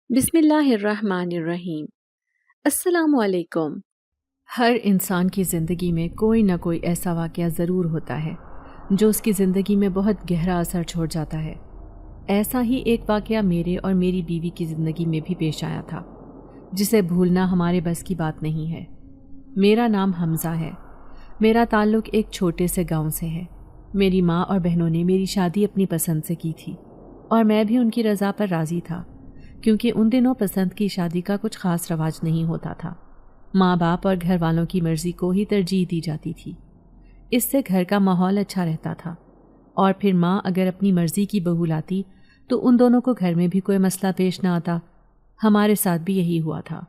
بسم اللہ الرحمن الرحیم۔ السلام علیکم۔ ہر انسان کی زندگی میں کوئی نہ کوئی ایسا واقعہ ضرور ہوتا ہے جو اس کی زندگی میں بہت گہرا اثر چھوڑ جاتا ہے۔ ایسا ہی ایک واقعہ میرے اور میری بیوی کی زندگی میں بھی پیش آیا تھا، جسے بھولنا ہمارے بس کی بات نہیں ہے۔ میرا نام حمزہ ہے۔ میرا تعلق ایک چھوٹے سے گاؤں سے ہے۔ میری ماں اور بہنوں نے میری شادی اپنی پسند سے کی تھی اور میں بھی ان کی رضا پر راضی تھا، کیونکہ ان دنوں پسند کی شادی کا کچھ خاص رواج نہیں ہوتا تھا۔ ماں باپ اور گھر والوں کی مرضی کو ہی ترجیح دی جاتی تھی۔ اس سے گھر کا ماحول اچھا رہتا تھا، اور پھر ماں اگر اپنی مرضی کی بہو لاتی تو ان دونوں کو گھر میں بھی کوئی مسئلہ پیش نہ آتا۔ ہمارے ساتھ بھی یہی ہوا تھا۔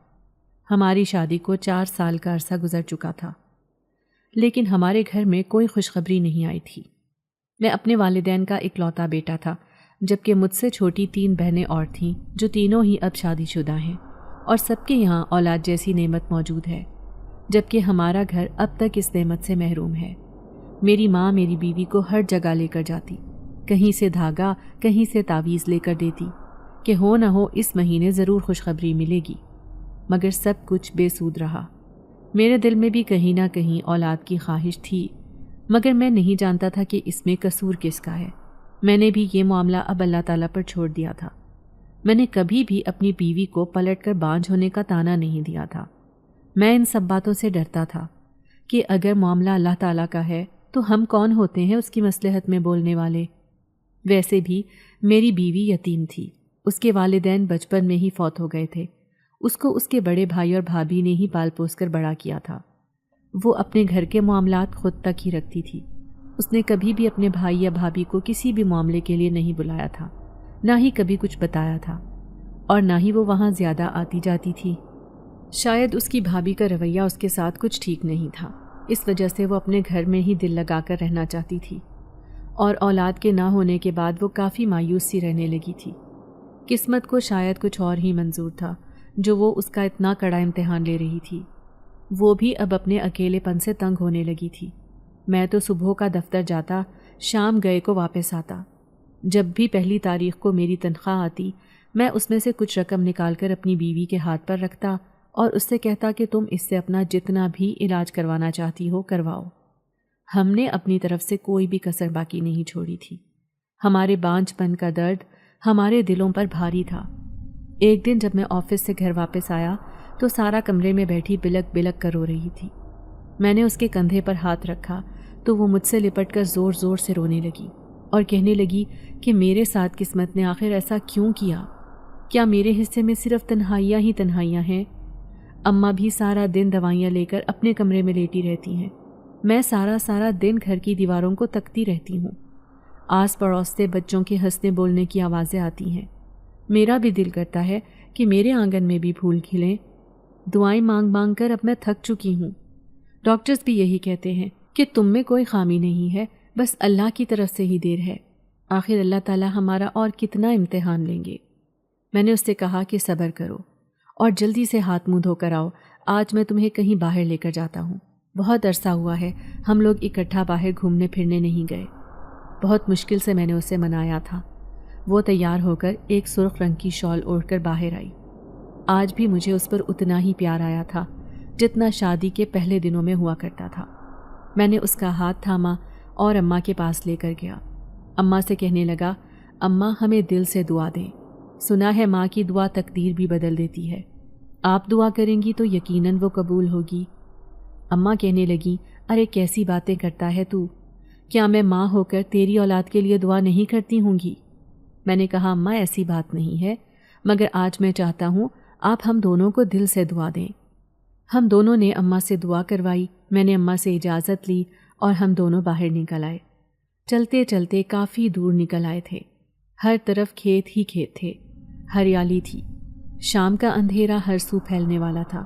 ہماری شادی کو 4 سال کا عرصہ گزر چکا تھا، لیکن ہمارے گھر میں کوئی خوشخبری نہیں آئی تھی۔ میں اپنے والدین کا اکلوتا بیٹا تھا، جبکہ مجھ سے چھوٹی 3 بہنیں اور تھیں جو تینوں ہی اب شادی شدہ ہیں، اور سب کے یہاں اولاد جیسی نعمت موجود ہے، جبکہ ہمارا گھر اب تک اس نعمت سے محروم ہے۔ میری ماں میری بیوی کو ہر جگہ لے کر جاتی، کہیں سے دھاگا، کہیں سے تعویذ لے کر دیتی کہ ہو نہ ہو اس مہینے ضرور خوشخبری ملے گی، مگر سب کچھ بے سود رہا۔ میرے دل میں بھی کہیں نہ کہیں اولاد کی خواہش تھی، مگر میں نہیں جانتا تھا کہ اس میں قصور کس کا ہے۔ میں نے بھی یہ معاملہ اب اللہ تعالیٰ پر چھوڑ دیا تھا۔ میں نے کبھی بھی اپنی بیوی کو پلٹ کر بانجھ ہونے کا طعنہ نہیں دیا تھا۔ میں ان سب باتوں سے ڈرتا تھا کہ اگر معاملہ اللہ تعالیٰ کا ہے تو ہم کون ہوتے ہیں اس کی مصلحت میں بولنے والے۔ ویسے بھی میری بیوی یتیم تھی، اس کے والدین بچپن میں ہی فوت ہو گئے تھے۔ اس کو اس کے بڑے بھائی اور بھابھی نے ہی پال پوس کر بڑا کیا تھا۔ وہ اپنے گھر کے معاملات خود تک ہی رکھتی تھی۔ اس نے کبھی بھی اپنے بھائی یا بھابھی کو کسی بھی معاملے کے لیے نہیں بلایا تھا، نہ ہی کبھی کچھ بتایا تھا، اور نہ ہی وہ وہاں زیادہ آتی جاتی تھی۔ شاید اس کی بھابھی کا رویہ اس کے ساتھ کچھ ٹھیک نہیں تھا، اس وجہ سے وہ اپنے گھر میں ہی دل لگا کر رہنا چاہتی تھی، اور اولاد کے نہ ہونے کے بعد وہ کافی مایوس سی رہنے لگی تھی۔ قسمت کو شاید کچھ اور ہی منظور تھا جو وہ اس کا اتنا کڑا امتحان لے رہی تھی۔ وہ بھی اب اپنے اکیلے پن سے تنگ ہونے لگی تھی۔ میں تو صبح کا دفتر جاتا، شام گئے کو واپس آتا۔ جب بھی پہلی تاریخ کو میری تنخواہ آتی، میں اس میں سے کچھ رقم نکال کر اپنی بیوی کے ہاتھ پر رکھتا اور اس سے کہتا کہ تم اس سے اپنا جتنا بھی علاج کروانا چاہتی ہو کرواؤ۔ ہم نے اپنی طرف سے کوئی بھی کسر باقی نہیں چھوڑی تھی۔ ہمارے بانجھ پن کا درد ہمارے دلوں پر بھاری تھا۔ ایک دن جب میں آفس سے گھر واپس آیا تو سارا کمرے میں بیٹھی بلک بلک کر رو رہی تھی۔ میں نے اس کے کندھے پر ہاتھ رکھا تو وہ مجھ سے لپٹ کر زور زور سے رونے لگی اور کہنے لگی کہ میرے ساتھ قسمت نے آخر ایسا کیوں کیا؟ کیا میرے حصے میں صرف تنہائیاں ہی تنہائیاں ہیں؟ اماں بھی سارا دن دوائیاں لے کر اپنے کمرے میں لیٹی رہتی ہیں، میں سارا دن گھر کی دیواروں کو تکتی رہتی ہوں۔ آس پڑوس سے بچوں کے ہنسنے بولنے کی آوازیں آتی ہیں۔ میرا بھی دل کرتا ہے کہ میرے آنگن میں بھی پھول کھلیں۔ دعائیں مانگ مانگ کر اب میں تھک چکی ہوں۔ ڈاکٹرز بھی یہی کہتے ہیں کہ تم میں کوئی خامی نہیں ہے، بس اللہ کی طرف سے ہی دیر ہے۔ آخر اللہ تعالیٰ ہمارا اور کتنا امتحان لیں گے۔ میں نے اس سے کہا کہ صبر کرو اور جلدی سے ہاتھ منہ دھو کر آؤ، آج میں تمہیں کہیں باہر لے کر جاتا ہوں۔ بہت عرصہ ہوا ہے ہم لوگ اکٹھا باہر گھومنے پھرنے نہیں گئے۔ بہت مشکل سے میں نے اسے منایا تھا۔ وہ تیار ہو کر ایک سرخ رنگ کی شال اوڑھ کر باہر آئی۔ آج بھی مجھے اس پر اتنا ہی پیار آیا تھا جتنا شادی کے پہلے دنوں میں ہوا کرتا تھا۔ میں نے اس کا ہاتھ تھاما اور اماں کے پاس لے کر گیا۔ اماں سے کہنے لگا، اماں ہمیں دل سے دعا دیں، سنا ہے ماں کی دعا تقدیر بھی بدل دیتی ہے، آپ دعا کریں گی تو یقیناً وہ قبول ہوگی۔ اماں کہنے لگی، ارے کیسی باتیں کرتا ہے تو، کیا میں ماں ہو کر تیری اولاد کے لیے دعا نہیں کرتی ہوں گی؟ میں نے کہا، اماں ایسی بات نہیں ہے، مگر آج میں چاہتا ہوں آپ ہم دونوں کو دل سے دعا دیں۔ ہم دونوں نے اماں سے دعا کروائی، میں نے اماں سے اجازت لی اور ہم دونوں باہر نکل آئے۔ چلتے چلتے کافی دور نکل آئے تھے۔ ہر طرف کھیت ہی کھیت تھے، ہریالی تھی۔ شام کا اندھیرا ہر سو پھیلنے والا تھا۔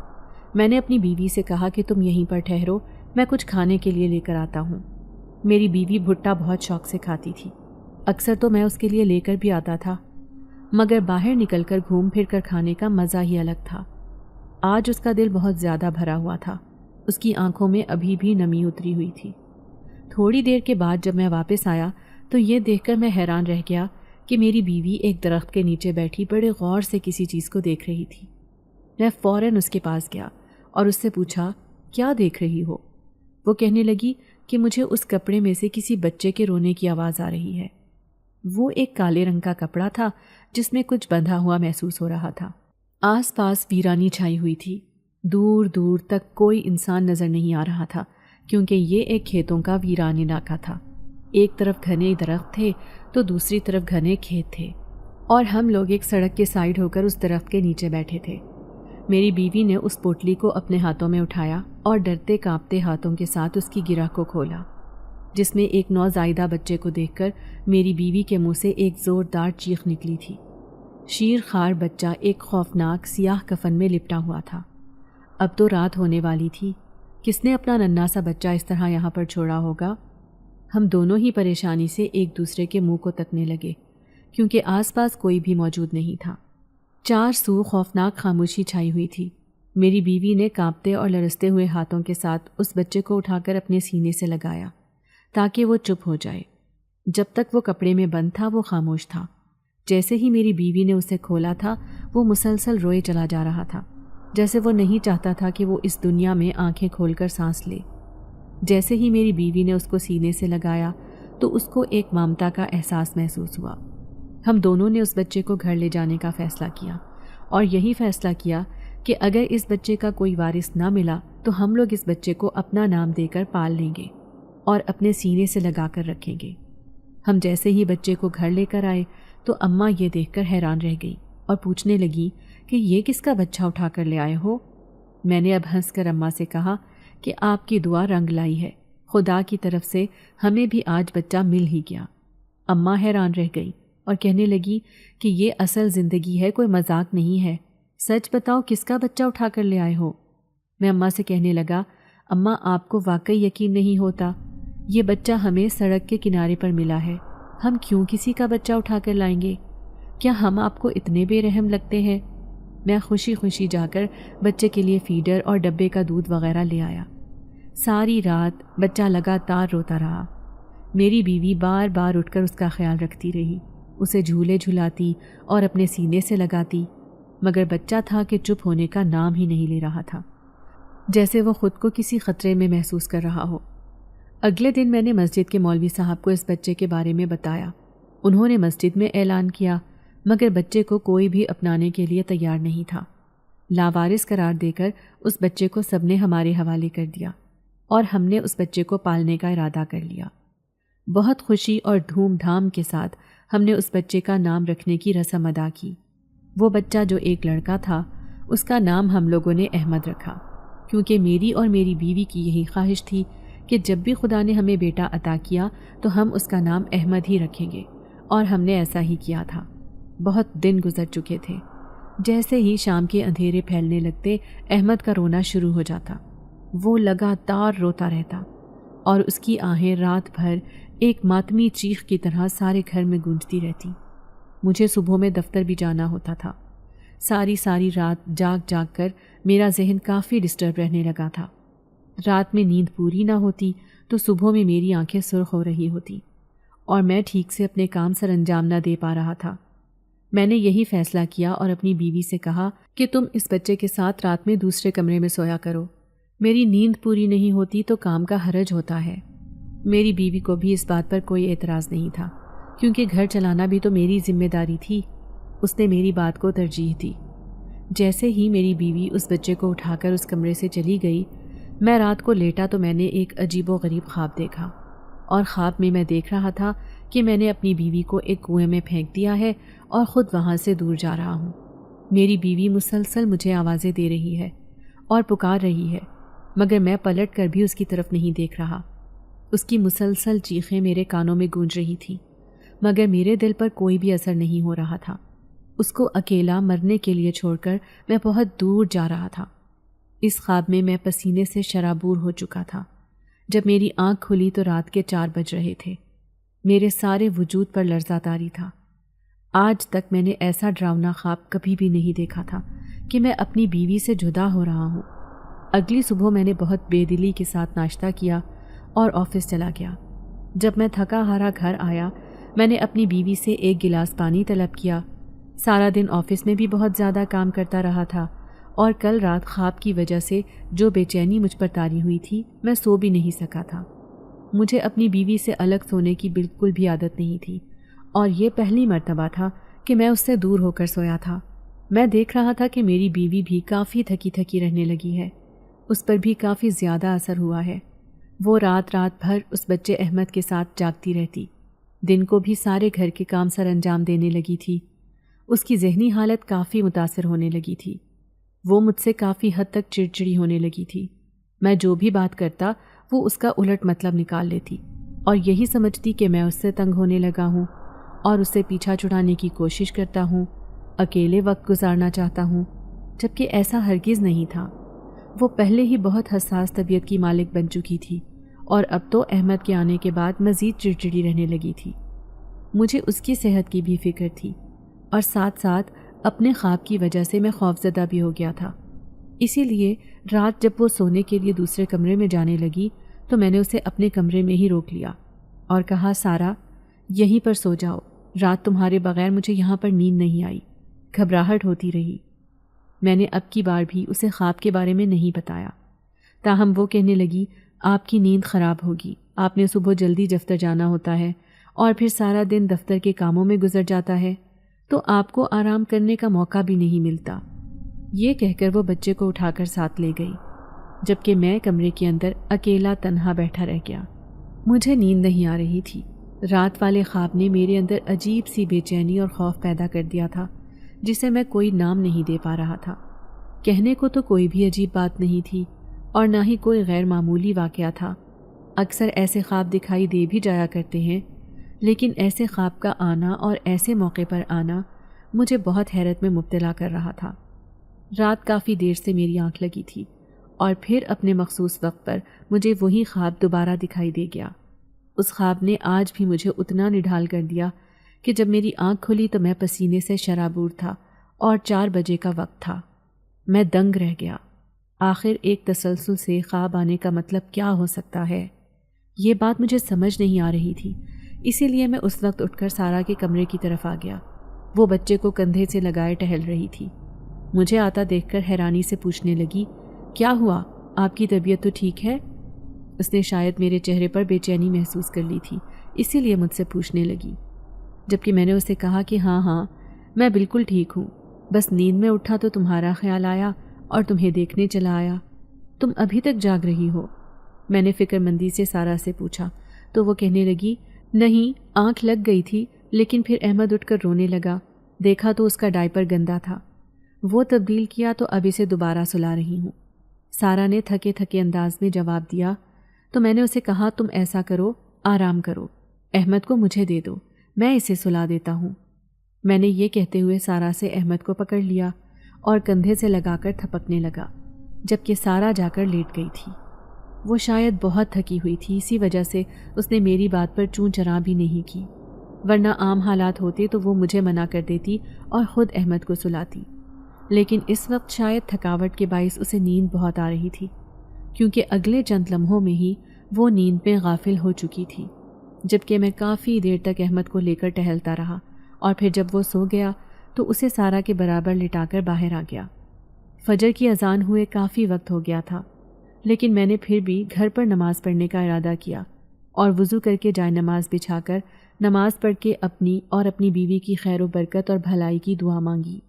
میں نے اپنی بیوی سے کہا کہ تم یہیں پر ٹھہرو، میں کچھ کھانے کے لیے لے کر آتا ہوں۔ میری بیوی بھٹا بہت شوق سے کھاتی تھی، اکثر تو میں اس کے لیے لے کر بھی آتا تھا، مگر باہر نکل کر گھوم پھر کر کھانے کا مزہ ہی الگ تھا۔ آج اس کا دل بہت زیادہ بھرا ہوا تھا، اس کی آنکھوں میں ابھی بھی نمی اتری ہوئی تھی۔ تھوڑی دیر کے بعد جب میں واپس آیا تو یہ دیکھ کر میں حیران رہ گیا کہ میری بیوی ایک درخت کے نیچے بیٹھی بڑے غور سے کسی چیز کو دیکھ رہی تھی۔ میں فوراً اس کے پاس گیا اور اس سے پوچھا، کیا دیکھ رہی ہو؟ وہ کہنے لگی کہ مجھے اس کپڑے میں سے کسی بچے کے رونے کی آواز آ رہی ہے۔ وہ ایک کالے رنگ کا کپڑا تھا جس میں کچھ بندھا ہوا محسوس ہو رہا تھا۔ آس پاس ویرانی چھائی ہوئی تھی، دور دور تک کوئی انسان نظر نہیں آ رہا تھا کیونکہ یہ ایک کھیتوں کا ویران علاقہ تھا۔ ایک طرف گھنے درخت تھے تو دوسری طرف گھنے کھیت تھے، اور ہم لوگ ایک سڑک کے سائڈ ہو کر اس درخت کے نیچے بیٹھے تھے۔ میری بیوی نے اس پوٹلی کو اپنے ہاتھوں میں اٹھایا اور ڈرتے کانپتے ہاتھوں کے ساتھ اس کی گرہ کو کھولا، جس میں ایک نوزائیدہ بچے کو دیکھ کر میری بیوی کے منہ سے ایک زوردار چیخ نکلی تھی۔ شیر خوار بچہ ایک خوفناک سیاہ کفن میں لپٹا ہوا تھا۔ اب تو رات ہونے والی تھی، کس نے اپنا ننھا سا بچہ اس طرح یہاں پر چھوڑا ہوگا؟ ہم دونوں ہی پریشانی سے ایک دوسرے کے منہ کو تکنے لگے کیونکہ آس پاس کوئی بھی موجود نہیں تھا۔ چار سو خوفناک خاموشی چھائی ہوئی تھی۔ میری بیوی نے کانپتے اور لرزتے ہوئے ہاتھوں کے ساتھ اس بچے کو اٹھا کر اپنے سینے سے لگایا تاکہ وہ چپ ہو جائے۔ جب تک وہ کپڑے میں بند تھا وہ خاموش تھا۔ جیسے ہی میری بیوی نے اسے کھولا تھا وہ مسلسل روئے چلا جا رہا تھا، جیسے وہ نہیں چاہتا تھا کہ وہ اس دنیا میں آنکھیں کھول کر سانس لے۔ جیسے ہی میری بیوی نے اس کو سینے سے لگایا تو اس کو ایک ممتا کا احساس محسوس ہوا۔ ہم دونوں نے اس بچے کو گھر لے جانے کا فیصلہ کیا اور یہی فیصلہ کیا کہ اگر اس بچے کا کوئی وارث نہ ملا تو ہم لوگ اس بچے کو اپنا نام دے کر پال لیں گے اور اپنے سینے سے لگا کر رکھیں گے۔ ہم جیسے ہی بچے کو گھر لے کر آئے تو اماں یہ دیکھ کر حیران رہ گئی اور پوچھنے لگی کہ یہ کس کا بچہ اٹھا کر لے آئے ہو؟ میں نے اب ہنس کر اماں سے کہا کہ آپ کی دعا رنگ لائی ہے، خدا کی طرف سے ہمیں بھی آج بچہ مل ہی گیا۔ اماں حیران رہ گئی اور کہنے لگی کہ یہ اصل زندگی ہے، کوئی مذاق نہیں ہے، سچ بتاؤ کس کا بچہ اٹھا کر لے آئے ہو؟ میں اماں سے کہنے لگا، اماں آپ کو واقعی یقین نہیں ہوتا، یہ بچہ ہمیں سڑک کے کنارے پر ملا ہے، ہم کیوں کسی کا بچہ اٹھا کر لائیں گے؟ کیا ہم آپ کو اتنے بے رحم لگتے ہیں؟ میں خوشی خوشی جا کر بچے کے لیے فیڈر اور ڈبے کا دودھ وغیرہ لے آیا۔ ساری رات بچہ لگاتار روتا رہا۔ میری بیوی بار بار اٹھ کر اس کا خیال رکھتی رہی، اسے جھولے جھلاتی اور اپنے سینے سے لگاتی، مگر بچہ تھا کہ چپ ہونے کا نام ہی نہیں لے رہا تھا، جیسے وہ خود کو کسی خطرے میں محسوس کر رہا ہو۔ اگلے دن میں نے مسجد کے مولوی صاحب کو اس بچے کے بارے میں بتایا۔ انہوں نے مسجد میں اعلان کیا، مگر بچے کو کوئی بھی اپنانے کے لیے تیار نہیں تھا۔ لاوارث قرار دے کر اس بچے کو سب نے ہمارے حوالے کر دیا اور ہم نے اس بچے کو پالنے کا ارادہ کر لیا۔ بہت خوشی اور دھوم دھام کے ساتھ ہم نے اس بچے کا نام رکھنے کی رسم ادا کی۔ وہ بچہ جو ایک لڑکا تھا، اس کا نام ہم لوگوں نے احمد رکھا، کیونکہ میری اور میری بیوی کی یہی خواہش تھی کہ جب بھی خدا نے ہمیں بیٹا عطا کیا تو ہم اس کا نام احمد ہی رکھیں گے، اور ہم نے ایسا ہی کیا تھا۔ بہت دن گزر چکے تھے۔ جیسے ہی شام کے اندھیرے پھیلنے لگتے احمد کا رونا شروع ہو جاتا۔ وہ لگاتار روتا رہتا اور اس کی آہیں رات بھر ایک ماتمی چیخ کی طرح سارے گھر میں گونجتی رہتی۔ مجھے صبح میں دفتر بھی جانا ہوتا تھا۔ ساری رات جاگ جاگ کر میرا ذہن کافی ڈسٹرب رہنے لگا تھا۔ رات میں نیند پوری نہ ہوتی تو صبح میں میری آنکھیں سرخ ہو رہی ہوتی اور میں ٹھیک سے اپنے کام سر انجام نہ دے پا رہا تھا۔ میں نے یہی فیصلہ کیا اور اپنی بیوی سے کہا کہ تم اس بچے کے ساتھ رات میں دوسرے کمرے میں سویا کرو، میری نیند پوری نہیں ہوتی تو کام کا حرج ہوتا ہے۔ میری بیوی کو بھی اس بات پر کوئی اعتراض نہیں تھا، کیونکہ گھر چلانا بھی تو میری ذمہ داری تھی۔ اس نے میری بات کو ترجیح دی۔ جیسے ہی میری بیوی اس بچے کو اٹھا کر اس کمرے سے چلی گئی، میں رات کو لیٹا تو میں نے ایک عجیب و غریب خواب دیکھا، اور خواب میں میں دیکھ رہا تھا کہ میں نے اپنی بیوی کو ایک کنویں میں پھینک دیا ہے اور خود وہاں سے دور جا رہا ہوں۔ میری بیوی مسلسل مجھے آوازیں دے رہی ہے اور پکار رہی ہے، مگر میں پلٹ کر بھی اس کی طرف نہیں دیکھ رہا۔ اس کی مسلسل چیخیں میرے کانوں میں گونج رہی تھیں، مگر میرے دل پر کوئی بھی اثر نہیں ہو رہا تھا۔ اس کو اکیلا مرنے کے لیے چھوڑ کر میں بہت دور جا رہا تھا۔ اس خواب میں پسینے سے شرابور ہو چکا تھا۔ جب میری آنکھ کھلی تو رات کے 4 بج رہے تھے۔ میرے سارے وجود پر لرزہ طاری تھا۔ آج تک میں نے ایسا ڈراؤنا خواب کبھی بھی نہیں دیکھا تھا کہ میں اپنی بیوی سے جدا ہو رہا ہوں۔ اگلی صبح میں نے بہت بے دلی کے ساتھ ناشتہ کیا اور آفس چلا گیا۔ جب میں تھکا ہارا گھر آیا میں نے اپنی بیوی سے ایک گلاس پانی طلب کیا۔ سارا دن آفس میں بھی بہت زیادہ کام کرتا رہا تھا اور کل رات خواب کی وجہ سے جو بے چینی مجھ پر طاری ہوئی تھی میں سو بھی نہیں سکا تھا۔ مجھے اپنی بیوی سے الگ سونے کی بالکل بھی عادت نہیں تھی اور یہ پہلی مرتبہ تھا کہ میں اس سے دور ہو کر سویا تھا۔ میں دیکھ رہا تھا کہ میری بیوی بھی کافی تھکی تھکی رہنے لگی ہے، اس پر بھی کافی زیادہ اثر ہوا ہے۔ وہ رات بھر اس بچے احمد کے ساتھ جاگتی رہتی، دن کو بھی سارے گھر کے کام سر انجام دینے لگی تھی۔ اس کی ذہنی حالت کافی متاثر ہونے لگی تھی، وہ مجھ سے کافی حد تک چڑچڑی ہونے لگی تھی۔ میں جو بھی بات کرتا وہ اس کا الٹ مطلب نکال لیتی اور یہی سمجھتی کہ میں اس سے تنگ ہونے لگا ہوں اور اس سے پیچھا چھڑانے کی کوشش کرتا ہوں، اکیلے وقت گزارنا چاہتا ہوں، جبکہ ایسا ہرگز نہیں تھا۔ وہ پہلے ہی بہت حساس طبیعت کی مالک بن چکی تھی اور اب تو احمد کے آنے کے بعد مزید چڑچڑی رہنے لگی تھی۔ مجھے اس کی صحت کی بھی فکر تھی اور ساتھ ساتھ اپنے خواب کی وجہ سے میں خوفزدہ بھی ہو گیا تھا۔ اسی لیے رات جب وہ سونے کے لیے دوسرے کمرے میں جانے لگی تو میں نے اسے اپنے کمرے میں ہی روک لیا اور کہا، سارا یہیں پر سو جاؤ، رات تمہارے بغیر مجھے یہاں پر نیند نہیں آئی، گھبراہٹ ہوتی رہی۔ میں نے اب کی بار بھی اسے خواب کے بارے میں نہیں بتایا، تاہم وہ کہنے لگی، آپ کی نیند خراب ہوگی، آپ نے صبح جلدی دفتر جانا ہوتا ہے اور پھر سارا دن دفتر کے کاموں میں گزر جاتا ہے تو آپ کو آرام کرنے کا موقع بھی نہیں ملتا۔ یہ کہہ کر وہ بچے کو اٹھا کر ساتھ لے گئی، جبکہ میں کمرے کے اندر اکیلا تنہا بیٹھا رہ گیا۔ مجھے نیند نہیں آ رہی تھی۔ رات والے خواب نے میرے اندر عجیب سی بے چینی اور خوف پیدا کر دیا تھا جسے میں کوئی نام نہیں دے پا رہا تھا۔ کہنے کو تو کوئی بھی عجیب بات نہیں تھی اور نہ ہی کوئی غیر معمولی واقعہ تھا۔ اکثر ایسے خواب دکھائی دے بھی جایا کرتے ہیں، لیکن ایسے خواب کا آنا اور ایسے موقع پر آنا مجھے بہت حیرت میں مبتلا کر رہا تھا۔ رات کافی دیر سے میری آنکھ لگی تھی اور پھر اپنے مخصوص وقت پر مجھے وہی خواب دوبارہ دکھائی دے گیا۔ اس خواب نے آج بھی مجھے اتنا نڈھال کر دیا کہ جب میری آنکھ کھلی تو میں پسینے سے شرابور تھا اور 4 بجے کا وقت تھا۔ میں دنگ رہ گیا۔ آخر ایک تسلسل سے خواب آنے کا مطلب کیا ہو سکتا ہے؟ یہ بات مجھے سمجھ نہیں آ رہی تھی، اسی لیے میں اس وقت اٹھ کر سارا کے کمرے کی طرف آ گیا۔ وہ بچے کو کندھے سے لگائے ٹہل رہی تھی۔ مجھے آتا دیکھ کر حیرانی سے پوچھنے لگی، کیا ہوا؟ آپ کی طبیعت تو ٹھیک ہے؟ اس نے شاید میرے چہرے پر بے چینی محسوس کر لی تھی، اسی لیے مجھ سے پوچھنے لگی، جبکہ میں نے اسے کہا کہ ہاں میں بالکل ٹھیک ہوں، بس نیند میں اٹھا تو تمہارا خیال آیا اور تمہیں دیکھنے چلا آیا۔ تم ابھی تک جاگ رہی ہو؟ میں نے فکر مندی سے سارا سے پوچھا تو وہ کہنے لگی، نہیں، آنکھ لگ گئی تھی لیکن پھر احمد اٹھ کر رونے لگا، دیکھا تو اس کا ڈائپر گندا تھا، وہ تبدیل کیا تو اب اسے دوبارہ سلا رہی ہوں۔ سارا نے تھکے انداز میں جواب دیا تو میں نے اسے کہا، تم ایسا کرو، آرام کرو، احمد کو مجھے دے دو، میں اسے سلا دیتا ہوں۔ میں نے یہ کہتے ہوئے سارا سے احمد کو پکڑ لیا اور کندھے سے لگا کر تھپکنے لگا، جبکہ سارا جا کر لیٹ گئی تھی۔ وہ شاید بہت تھکی ہوئی تھی، اسی وجہ سے اس نے میری بات پر چوں چراں بھی نہیں کی، ورنہ عام حالات ہوتے تو وہ مجھے منع کر دیتی اور خود احمد کو سلاتی۔ لیکن اس وقت شاید تھکاوٹ کے باعث اسے نیند بہت آ رہی تھی، کیونکہ اگلے چند لمحوں میں ہی وہ نیند میں غافل ہو چکی تھی، جبکہ میں کافی دیر تک احمد کو لے کر ٹہلتا رہا اور پھر جب وہ سو گیا تو اسے سارا کے برابر لٹا کر باہر آ گیا۔ فجر کی اذان ہوئے کافی وقت ہو گیا تھا، لیکن میں نے پھر بھی گھر پر نماز پڑھنے کا ارادہ کیا اور وضو کر کے جائے نماز بچھا کر نماز پڑھ کے اپنی اور اپنی بیوی کی خیر و برکت اور بھلائی کی دعا مانگی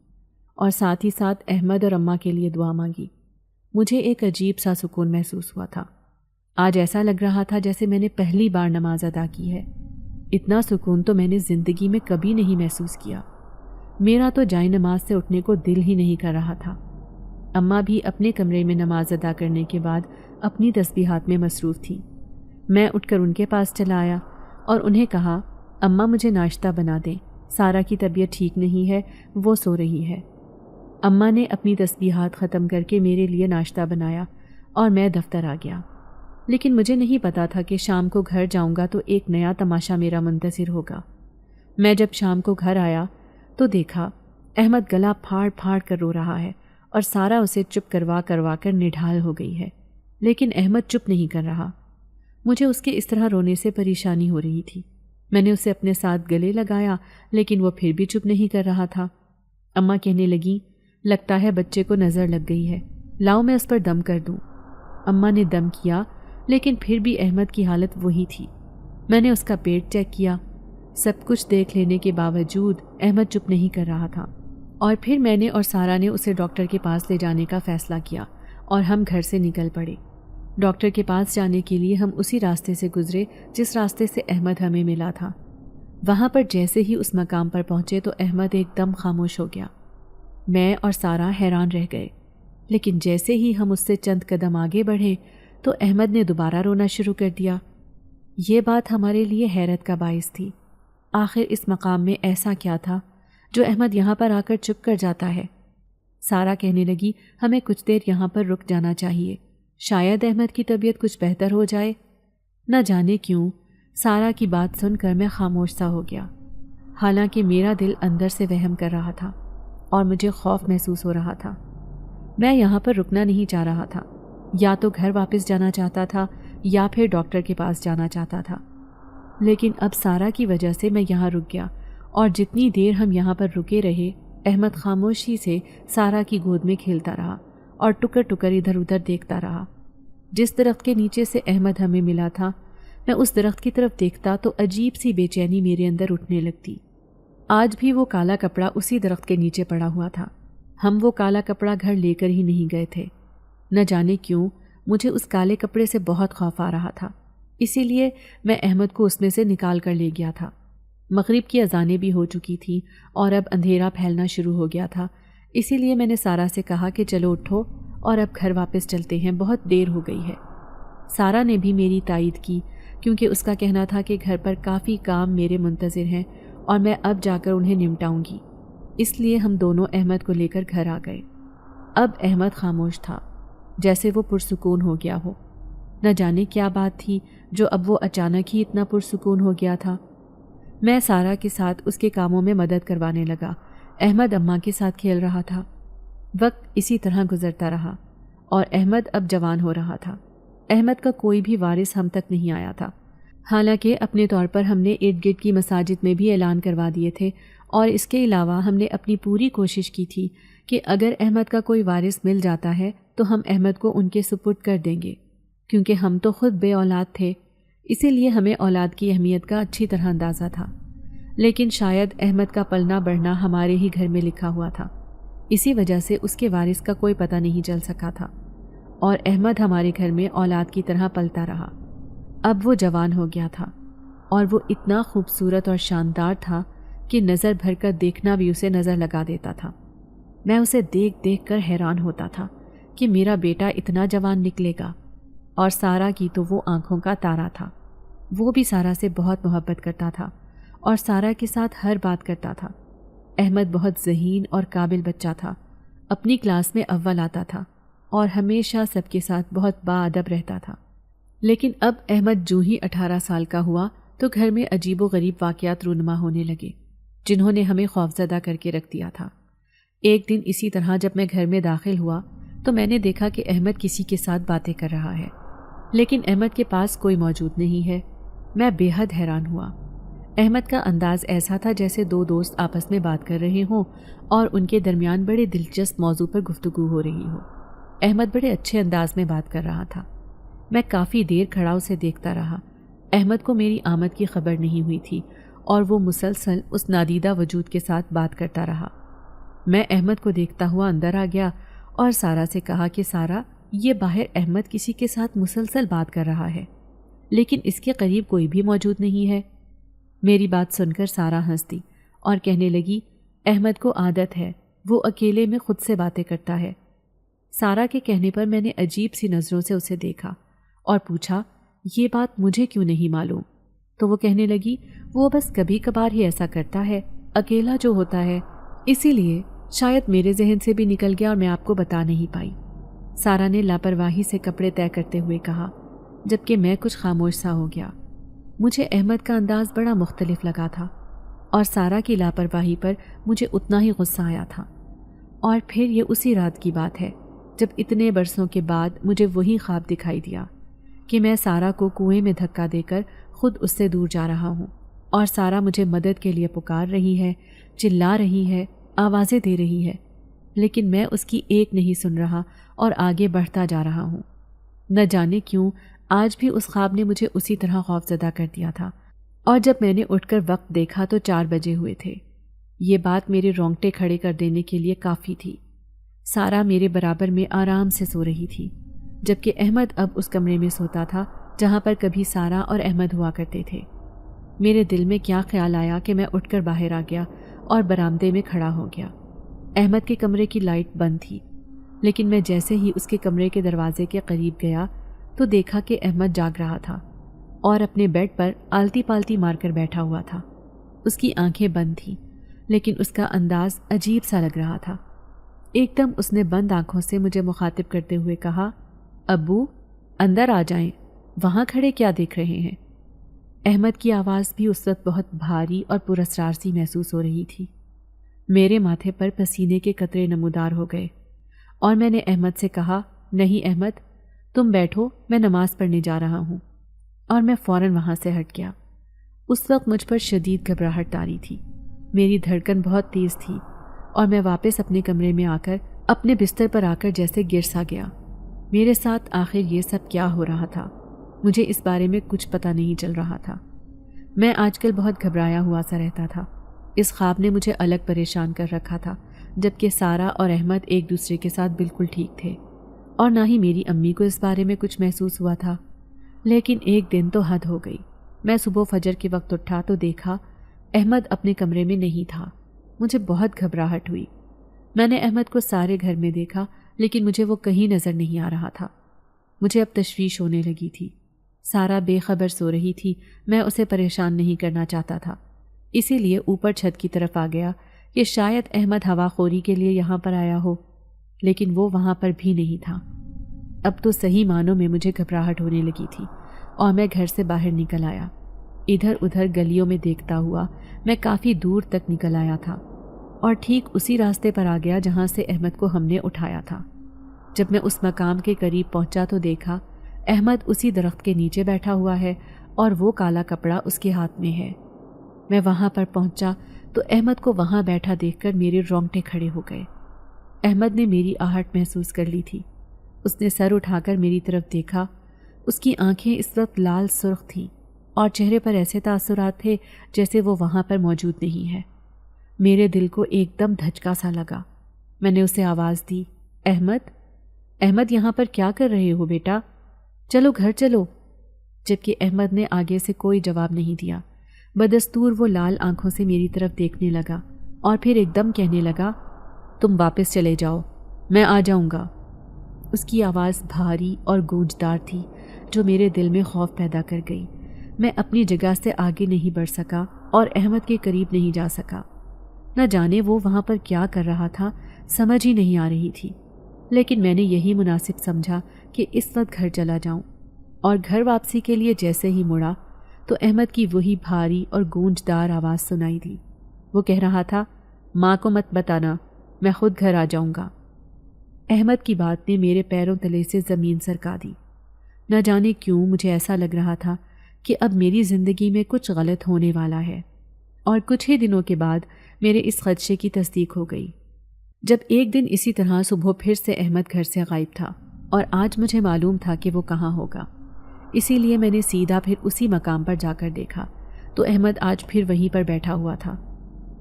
اور ساتھ ہی ساتھ احمد اور اماں کے لیے دعا مانگی۔ مجھے ایک عجیب سا سکون محسوس ہوا تھا۔ آج ایسا لگ رہا تھا جیسے میں نے پہلی بار نماز ادا کی ہے۔ اتنا سکون تو میں نے زندگی میں کبھی نہیں محسوس کیا۔ میرا تو جائے نماز سے اٹھنے کو دل ہی نہیں کر رہا تھا۔ اماں بھی اپنے کمرے میں نماز ادا کرنے کے بعد اپنی تسبیحات میں مصروف تھیں۔ میں اٹھ کر ان کے پاس چلا آیا اور انہیں کہا، اماں مجھے ناشتہ بنا دیں، سارا کی طبیعت ٹھیک نہیں ہے، وہ سو رہی ہے۔ اماں نے اپنی تسبیحات ختم کر کے میرے لیے ناشتہ بنایا اور میں دفتر آ گیا۔ لیکن مجھے نہیں پتا تھا کہ شام کو گھر جاؤں گا تو ایک نیا تماشا میرا منتظر ہوگا۔ میں جب شام کو گھر آیا تو دیکھا احمد گلا پھاڑ پھاڑ کر رو رہا ہے اور سارا اسے چپ کروا کر نڈھال ہو گئی ہے، لیکن احمد چپ نہیں کر رہا۔ مجھے اس کے اس طرح رونے سے پریشانی ہو رہی تھی، میں نے اسے اپنے ساتھ گلے لگایا لیکن وہ پھر بھی چپ نہیں کر رہا تھا۔ اماں کہنے لگیں، لگتا ہے بچے کو نظر لگ گئی ہے، لاؤ میں اس پر دم کر دوں۔ اماں نے دم کیا لیکن پھر بھی احمد کی حالت وہی تھی۔ میں نے اس کا پیٹ چیک کیا، سب کچھ دیکھ لینے کے باوجود احمد چپ نہیں کر رہا تھا، اور پھر میں نے اور سارا نے اسے ڈاکٹر کے پاس لے جانے کا فیصلہ کیا اور ہم گھر سے نکل پڑے۔ ڈاکٹر کے پاس جانے کے لیے ہم اسی راستے سے گزرے جس راستے سے احمد ہمیں ملا تھا۔ وہاں پر جیسے ہی اس مقام پر پہنچے تو احمد ایک دم خاموش ہو گیا۔ میں اور سارا حیران رہ گئے، لیکن جیسے ہی ہم اس سے چند قدم آگے بڑھے تو احمد نے دوبارہ رونا شروع کر دیا۔ یہ بات ہمارے لیے حیرت کا باعث تھی۔ آخر اس مقام میں ایسا کیا تھا جو احمد یہاں پر آ کر چپ کر جاتا ہے؟ سارا کہنے لگی، ہمیں کچھ دیر یہاں پر رک جانا چاہیے، شاید احمد کی طبیعت کچھ بہتر ہو جائے۔ نہ جانے کیوں سارا کی بات سن کر میں خاموش سا ہو گیا، حالانکہ میرا دل اندر سے وہم کر رہا تھا اور مجھے خوف محسوس ہو رہا تھا۔ میں یہاں پر رکنا نہیں چاہ رہا تھا، یا تو گھر واپس جانا چاہتا تھا یا پھر ڈاکٹر کے پاس جانا چاہتا تھا، لیکن اب سارا کی وجہ سے میں یہاں رک گیا، اور جتنی دیر ہم یہاں پر رکے رہے احمد خاموشی سے سارا کی گود میں کھیلتا رہا اور ٹکر ٹکر ادھر ادھر دیکھتا رہا۔ جس درخت کے نیچے سے احمد ہمیں ملا تھا میں اس درخت کی طرف دیکھتا تو عجیب سی بے چینی میرے اندر اٹھنے لگتی۔ آج بھی وہ کالا کپڑا اسی درخت کے نیچے پڑا ہوا تھا۔ ہم وہ کالا کپڑا گھر لے کر ہی نہیں گئے تھے۔ نہ جانے کیوں مجھے اس کالے کپڑے سے بہت خوف آ رہا تھا، اسی لیے میں احمد کو اس میں سے نکال کر لے گیا تھا۔ مغرب کی اذانیں بھی ہو چکی تھیں اور اب اندھیرا پھیلنا شروع ہو گیا تھا، اسی لیے میں نے سارا سے کہا کہ چلو اٹھو اور اب گھر واپس چلتے ہیں، بہت دیر ہو گئی ہے۔ سارا نے بھی میری تائید کی، کیونکہ اس کا کہنا تھا کہ گھر پر کافی کام میرے منتظر ہیں اور میں اب جا کر انہیں نمٹاؤں گی، اس لیے ہم دونوں احمد کو لے کر گھر آ گئے۔ اب احمد خاموش تھا، جیسے وہ پرسکون ہو گیا ہو۔ نہ جانے کیا بات تھی جو اب وہ اچانک ہی اتنا پرسکون ہو گیا تھا۔ میں سارا کے ساتھ اس کے کاموں میں مدد کروانے لگا، احمد اماں کے ساتھ کھیل رہا تھا۔ وقت اسی طرح گزرتا رہا اور احمد اب جوان ہو رہا تھا۔ احمد کا کوئی بھی وارث ہم تک نہیں آیا تھا، حالانکہ اپنے طور پر ہم نے ارد گرد کی مساجد میں بھی اعلان کروا دیے تھے، اور اس کے علاوہ ہم نے اپنی پوری کوشش کی تھی کہ اگر احمد کا کوئی وارث مل جاتا ہے تو ہم احمد کو ان کے سپرد کر دیں گے، کیونکہ ہم تو خود بے اولاد تھے، اسی لیے ہمیں اولاد کی اہمیت کا اچھی طرح اندازہ تھا۔ لیکن شاید احمد کا پلنا بڑھنا ہمارے ہی گھر میں لکھا ہوا تھا، اسی وجہ سے اس کے وارث کا کوئی پتہ نہیں چل سکا تھا، اور احمد ہمارے گھر میں اولاد کی طرح پلتا رہا۔ اب وہ جوان ہو گیا تھا اور وہ اتنا خوبصورت اور شاندار تھا کہ نظر بھر کر دیکھنا بھی اسے نظر لگا دیتا تھا۔ میں اسے دیکھ دیکھ کر حیران ہوتا تھا کہ میرا بیٹا اتنا جوان نکلے گا، اور سارا کی تو وہ آنکھوں کا تارا تھا۔ وہ بھی سارا سے بہت محبت کرتا تھا اور سارا کے ساتھ ہر بات کرتا تھا۔ احمد بہت ذہین اور قابل بچہ تھا، اپنی کلاس میں اول آتا تھا اور ہمیشہ سب کے ساتھ بہت باادب رہتا تھا۔ لیکن اب احمد جو ہی 18 سال کا ہوا تو گھر میں عجیب و غریب واقعات رونما ہونے لگے، جنہوں نے ہمیں خوفزدہ کر کے رکھ دیا تھا۔ ایک دن اسی طرح جب میں گھر میں داخل ہوا تو میں نے دیکھا کہ احمد کسی کے ساتھ باتیں کر رہا ہے، لیکن احمد کے پاس کوئی موجود نہیں ہے۔ میں بے حد حیران ہوا۔ احمد کا انداز ایسا تھا جیسے دو دوست آپس میں بات کر رہے ہوں اور ان کے درمیان بڑے دلچسپ موضوع پر گفتگو ہو رہی ہو۔ احمد بڑے اچھے انداز میں بات کر رہا تھا۔ میں کافی دیر کھڑا اسے دیکھتا رہا۔ احمد کو میری آمد کی خبر نہیں ہوئی تھی اور وہ مسلسل اس نادیدہ وجود کے ساتھ بات کرتا رہا۔ میں احمد کو دیکھتا ہوا اندر آ گیا اور سارا سے کہا کہ سارا، یہ باہر احمد کسی کے ساتھ مسلسل بات کر رہا ہے، لیکن اس کے قریب کوئی بھی موجود نہیں ہے۔ میری بات سن کر سارا ہنس دی اور کہنے لگی، احمد کو عادت ہے، وہ اکیلے میں خود سے باتیں کرتا ہے۔ سارا کے کہنے پر میں نے عجیب سی نظروں سے اسے دیکھا اور پوچھا، یہ بات مجھے کیوں نہیں معلوم؟ تو وہ کہنے لگی، وہ بس کبھی کبھار ہی ایسا کرتا ہے، اکیلا جو ہوتا ہے، اسی لیے شاید میرے ذہن سے بھی نکل گیا اور میں آپ کو بتا نہیں پائی۔ سارا نے لاپرواہی سے کپڑے طے کرتے ہوئے کہا، جبکہ میں کچھ خاموش سا ہو گیا۔ مجھے احمد کا انداز بڑا مختلف لگا تھا اور سارا کی لاپرواہی پر مجھے اتنا ہی غصہ آیا تھا۔ اور پھر یہ اسی رات کی بات ہے جب اتنے برسوں کے بعد مجھے وہی خواب دکھائی دیا کہ میں سارا کو کنویں میں دھکا دے کر خود اس سے دور جا رہا ہوں، اور سارا مجھے مدد کے لیے پکار رہی ہے، چلا رہی ہے، آوازیں دے رہی ہے، لیکن میں اس کی ایک نہیں سن رہا اور آگے بڑھتا جا رہا ہوں۔ نہ جانے کیوں آج بھی اس خواب نے مجھے اسی طرح خوفزدہ کر دیا تھا، اور جب میں نے اٹھ کر وقت دیکھا تو 4 بجے ہوئے تھے۔ یہ بات میرے رونگٹے کھڑے کر دینے کے لیے کافی تھی۔ سارا میرے برابر میں آرام سے سو رہی تھی، جبکہ احمد اب اس کمرے میں سوتا تھا جہاں پر کبھی سارا اور احمد ہوا کرتے تھے۔ میرے دل میں کیا خیال آیا کہ میں اٹھ کر باہر آ گیا اور برآمدے میں کھڑا ہو گیا۔ احمد کے کمرے کی لائٹ بند تھی، لیکن میں جیسے ہی اس کے کمرے کے دروازے کے قریب گیا تو دیکھا کہ احمد جاگ رہا تھا اور اپنے بیڈ پر آلتی پالتی مار کر بیٹھا ہوا تھا۔ اس کی آنکھیں بند تھیں، لیکن اس کا انداز عجیب سا لگ رہا تھا۔ ایک دم اس نے بند آنکھوں سے مجھے مخاطب کرتے ہوئے کہا، ابو اندر آ جائیں، وہاں کھڑے کیا دیکھ رہے ہیں؟ احمد کی آواز بھی اس وقت بہت بھاری اور پراسرار سی محسوس ہو رہی تھی۔ میرے ماتھے پر پسینے کے قطرے نمودار ہو گئے اور میں نے احمد سے کہا، نہیں احمد، تم بیٹھو، میں نماز پڑھنے جا رہا ہوں، اور میں فوراً وہاں سے ہٹ گیا۔ اس وقت مجھ پر شدید گھبراہٹ طاری تھی، میری دھڑکن بہت تیز تھی اور میں واپس اپنے کمرے میں آ کر اپنے بستر پر آ کر جیسے گر سا گیا۔ میرے ساتھ آخر یہ سب کیا ہو رہا تھا؟ مجھے اس بارے میں کچھ پتہ نہیں چل رہا تھا۔ میں آج کل بہت گھبرایا ہوا سا رہتا تھا۔ اس خواب نے مجھے الگ پریشان کر رکھا تھا، جبکہ سارا اور احمد ایک دوسرے کے ساتھ بالکل ٹھیک تھے، اور نہ ہی میری امی کو اس بارے میں کچھ محسوس ہوا تھا۔ لیکن ایک دن تو حد ہو گئی۔ میں صبح فجر کے وقت اٹھا تو دیکھا احمد اپنے کمرے میں نہیں تھا۔ مجھے بہت گھبراہٹ ہوئی۔ میں نے احمد کو سارے گھر میں دیکھا، لیکن مجھے وہ کہیں نظر نہیں آ رہا تھا۔ مجھے اب تشویش ہونے لگی تھی۔ سارا بے خبر سو رہی تھی، میں اسے پریشان نہیں کرنا چاہتا تھا، اسی لیے اوپر چھت کی طرف آ گیا کہ شاید احمد ہوا خوری کے لیے یہاں پر آیا ہو، لیکن وہ وہاں پر بھی نہیں تھا۔ اب تو صحیح معنوں میں مجھے گھبراہٹ ہونے لگی تھی اور میں گھر سے باہر نکل آیا۔ ادھر ادھر گلیوں میں دیکھتا ہوا میں کافی دور تک نکل آیا تھا اور ٹھیک اسی راستے پر آ گیا جہاں سے احمد کو ہم نے اٹھایا تھا۔ جب میں اس مقام کے قریب پہنچا تو دیکھا احمد اسی درخت کے نیچے بیٹھا ہوا ہے اور وہ کالا کپڑا اس کے ہاتھ میں ہے۔ میں وہاں پر پہنچا تو احمد کو وہاں بیٹھا دیکھ کر میرے رونگٹے کھڑے ہو گئے۔ احمد نے میری آہٹ محسوس کر لی تھی۔ اس نے سر اٹھا کر میری طرف دیکھا۔ اس کی آنکھیں اس وقت لال سرخ تھیں اور چہرے پر ایسے تاثرات تھے جیسے وہ وہاں پر موجود نہیں ہے۔ میرے دل کو ایک دم دھچکا سا لگا۔ میں نے اسے آواز دی، احمد، احمد یہاں پر کیا کر رہے ہو بیٹا؟ چلو گھر چلو۔ جبکہ احمد نے آگے سے کوئی جواب نہیں دیا۔ بدستور وہ لال آنکھوں سے میری طرف دیکھنے لگا اور پھر ایک دم کہنے لگا، تم واپس چلے جاؤ، میں آ جاؤں گا۔ اس کی آواز بھاری اور گونجدار تھی جو میرے دل میں خوف پیدا کر گئی۔ میں اپنی جگہ سے آگے نہیں بڑھ سکا اور احمد کے قریب نہیں جا سکا۔ نہ جانے وہ وہاں پر کیا کر رہا تھا، سمجھ ہی نہیں آ رہی تھی، لیکن میں نے یہی مناسب سمجھا کہ اس وقت گھر چلا جاؤں، اور گھر واپسی کے لیے جیسے ہی مڑا تو احمد کی وہی بھاری اور گونجدار آواز سنائی دی۔ وہ کہہ رہا تھا، ماں کو مت بتانا، میں خود گھر آ جاؤں گا۔ احمد کی بات نے میرے پیروں تلے سے زمین سرکا دی۔ نہ جانے کیوں مجھے ایسا لگ رہا تھا کہ اب میری زندگی میں کچھ غلط ہونے والا ہے، اور کچھ ہی دنوں کے بعد میرے اس خدشے کی تصدیق ہو گئی۔ جب ایک دن اسی طرح صبح پھر سے احمد گھر سے غائب تھا اور آج مجھے معلوم تھا کہ وہ کہاں ہوگا، اسی لیے میں نے سیدھا پھر اسی مقام پر جا کر دیکھا تو احمد آج پھر وہیں پر بیٹھا ہوا تھا۔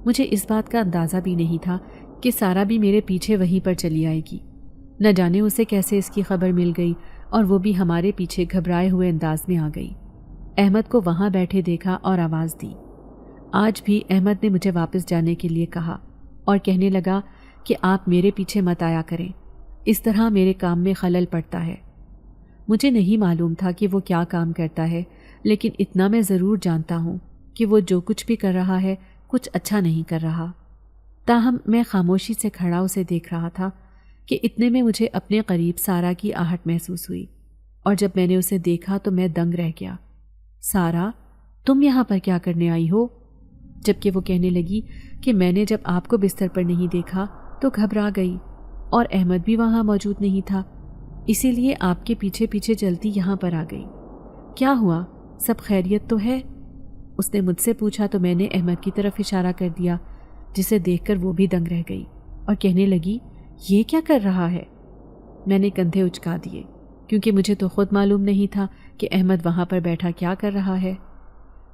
مجھے اس بات کا اندازہ بھی نہیں تھا کہ سارا بھی میرے پیچھے وہیں پر چلی آئے گی۔ نہ جانے اسے کیسے اس کی خبر مل گئی اور وہ بھی ہمارے پیچھے گھبرائے ہوئے انداز میں آ گئی۔ احمد کو وہاں بیٹھے دیکھا اور آواز دی۔ آج بھی احمد نے مجھے واپس جانے کے لیے کہا اور کہنے لگا کہ آپ میرے پیچھے مت آیا کریں، اس طرح میرے کام میں خلل پڑتا ہے۔ مجھے نہیں معلوم تھا کہ وہ کیا کام کرتا ہے، لیکن اتنا میں ضرور جانتا ہوں کہ وہ جو کچھ بھی کر رہا ہے کچھ اچھا نہیں کر رہا۔ تاہم میں خاموشی سے کھڑا اسے دیکھ رہا تھا کہ اتنے میں مجھے اپنے قریب سارا کی آہٹ محسوس ہوئی، اور جب میں نے اسے دیکھا تو میں دنگ رہ گیا۔ سارا، تم یہاں پر کیا کرنے آئی ہو؟ جبکہ وہ کہنے لگی کہ میں نے جب آپ کو بستر پر نہیں دیکھا تو گھبرا گئی، اور احمد بھی وہاں موجود نہیں تھا، اسی لیے آپ کے پیچھے پیچھے چلتی یہاں پر آ گئی۔ کیا ہوا؟ سب خیریت تو ہے؟ اس نے مجھ سے پوچھا تو میں نے احمد کی طرف اشارہ کر دیا، جسے دیکھ کر وہ بھی دنگ رہ گئی اور کہنے لگی، یہ کیا کر رہا ہے؟ میں نے کندھے اچکا دیے کیونکہ مجھے تو خود معلوم نہیں تھا کہ احمد وہاں پر بیٹھا کیا کر رہا ہے،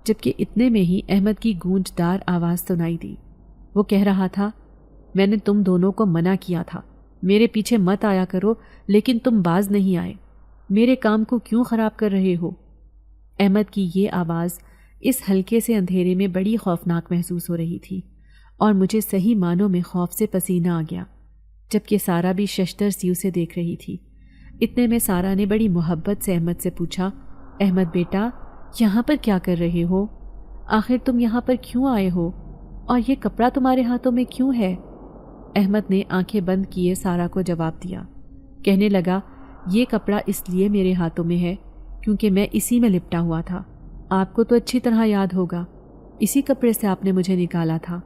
جبکہ اتنے میں ہی احمد کی گونجدار آواز سنائی دی۔ وہ کہہ رہا تھا، میں نے تم دونوں کو منع کیا تھا میرے پیچھے مت آیا کرو، لیکن تم باز نہیں آئے، میرے کام کو کیوں خراب کر رہے ہو؟ احمد کی یہ آواز اس ہلکے سے اندھیرے میں بڑی خوفناک محسوس ہو رہی تھی اور مجھے صحیح معنوں میں خوف سے پسینہ آ گیا، جبکہ سارا بھی ششدر سی اسے دیکھ رہی تھی۔ اتنے میں سارا نے بڑی محبت سے احمد سے پوچھا، احمد بیٹا، یہاں پر کیا کر رہے ہو؟ آخر تم یہاں پر کیوں آئے ہو؟ اور یہ کپڑا تمہارے ہاتھوں میں کیوں ہے؟ احمد نے آنکھیں بند کیے سارا کو جواب دیا، کہنے لگا، یہ کپڑا اس لیے میرے ہاتھوں میں ہے کیونکہ میں اسی میں لپٹا ہوا تھا، آپ کو تو اچھی طرح یاد ہوگا، اسی کپڑے سے آپ نے مجھے نکالا تھا۔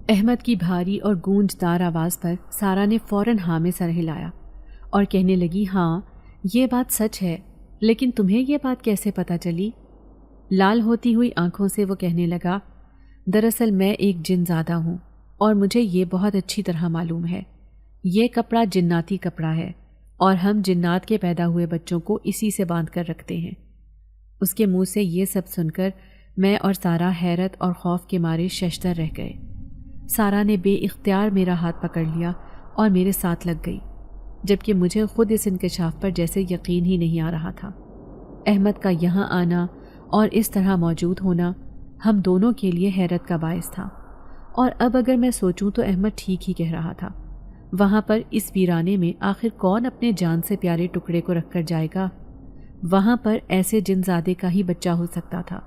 احمد کی بھاری اور گونجدار آواز پر سارا نے فوراً ہاں میں سر ہلایا اور کہنے لگی، ہاں یہ بات سچ ہے، لیکن تمہیں یہ بات کیسے پتہ چلی؟ لال ہوتی ہوئی آنکھوں سے وہ کہنے لگا، دراصل میں ایک جن زادہ ہوں اور مجھے یہ بہت اچھی طرح معلوم ہے، یہ کپڑا جناتی کپڑا ہے اور ہم جنات کے پیدا ہوئے بچوں کو اسی سے باندھ کر رکھتے ہیں۔ اس کے منہ سے یہ سب سن کر میں اور سارا حیرت اور خوف کے مارے ششدر رہ گئے۔ سارا نے بے اختیار میرا ہاتھ پکڑ لیا اور میرے ساتھ لگ گئی، جبکہ مجھے خود اس انکشاف پر جیسے یقین ہی نہیں آ رہا تھا۔ احمد کا یہاں آنا اور اس طرح موجود ہونا ہم دونوں کے لیے حیرت کا باعث تھا، اور اب اگر میں سوچوں تو احمد ٹھیک ہی کہہ رہا تھا۔ وہاں پر اس ویرانے میں آخر کون اپنے جان سے پیارے ٹکڑے کو رکھ کر جائے گا؟ وہاں پر ایسے جنزادے کا ہی بچہ ہو سکتا تھا،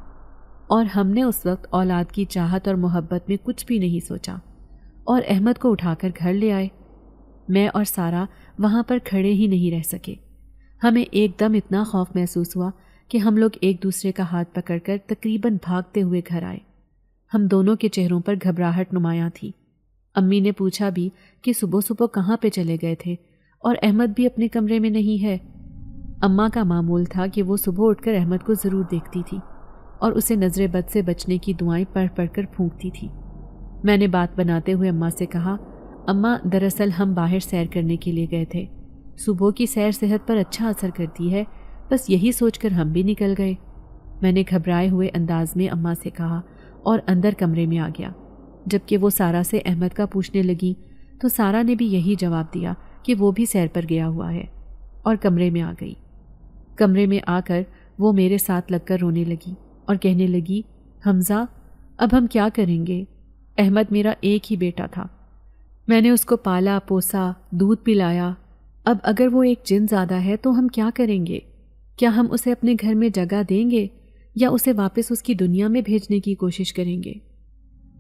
اور ہم نے اس وقت اولاد کی چاہت اور محبت میں کچھ بھی نہیں سوچا اور احمد کو اٹھا کر گھر لے آئے۔ میں اور سارا وہاں پر کھڑے ہی نہیں رہ سکے۔ ہمیں ایک دم اتنا خوف محسوس ہوا کہ ہم لوگ ایک دوسرے کا ہاتھ پکڑ کر تقریباً بھاگتے ہوئے گھر آئے۔ ہم دونوں کے چہروں پر گھبراہٹ نمایاں تھی۔ امی نے پوچھا بھی کہ صبح صبح کہاں پہ چلے گئے تھے اور احمد بھی اپنے کمرے میں نہیں ہے۔ اماں کا معمول تھا کہ وہ صبح اٹھ کر احمد کو ضرور دیکھتی تھی اور اسے نظر بد سے بچنے کی دعائیں پڑھ پڑھ کر پھونکتی تھی۔ میں نے بات بناتے ہوئے اماں سے کہا، اماں دراصل ہم باہر سیر کرنے کے لیے گئے تھے، صبح کی سیر صحت پر اچھا اثر کرتی ہے، بس یہی سوچ کر ہم بھی نکل گئے۔ میں نے گھبرائے ہوئے انداز میں اماں سے کہا اور اندر کمرے میں آ گیا۔ جبکہ وہ سارا سے احمد کا پوچھنے لگی تو سارا نے بھی یہی جواب دیا کہ وہ بھی سیر پر گیا ہوا ہے، اور کمرے میں آ گئی۔ کمرے میں آ کر وہ میرے ساتھ لگ کر رونے لگی اور کہنے لگی، حمزہ اب ہم کیا کریں گے؟ احمد میرا ایک ہی بیٹا تھا، میں نے اس کو پالا پوسا، دودھ پلایا، اب اگر وہ ایک جن زادہ ہے تو ہم کیا کریں گے؟ کیا ہم اسے اپنے گھر میں جگہ دیں گے یا اسے واپس اس کی دنیا میں بھیجنے کی کوشش کریں گے؟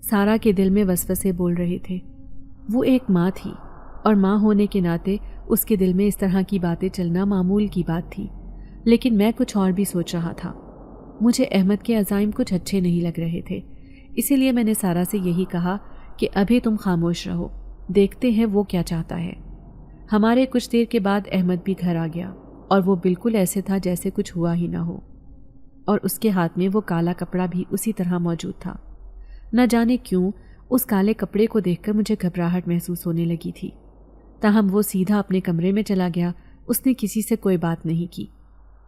سارا کے دل میں وسوسے بول رہے تھے۔ وہ ایک ماں تھی اور ماں ہونے کے ناطے اس کے دل میں اس طرح کی باتیں چلنا معمول کی بات تھی، لیکن میں کچھ اور بھی سوچ رہا تھا۔ مجھے احمد کے عزائم کچھ اچھے نہیں لگ رہے تھے، اسی لیے میں نے سارا سے یہی کہا کہ ابھی تم خاموش رہو، دیکھتے ہیں وہ کیا چاہتا ہے۔ ہمارے کچھ دیر کے بعد احمد بھی گھر آ گیا اور وہ بالکل ایسے تھا جیسے کچھ ہوا ہی نہ ہو، اور اس کے ہاتھ میں وہ کالا کپڑا بھی اسی طرح موجود تھا۔ نہ جانے کیوں اس کالے کپڑے کو دیکھ کر مجھے گھبراہٹ محسوس ہونے لگی تھی، تاہم وہ سیدھا اپنے کمرے میں چلا گیا۔ اس نے کسی سے کوئی بات نہیں کی۔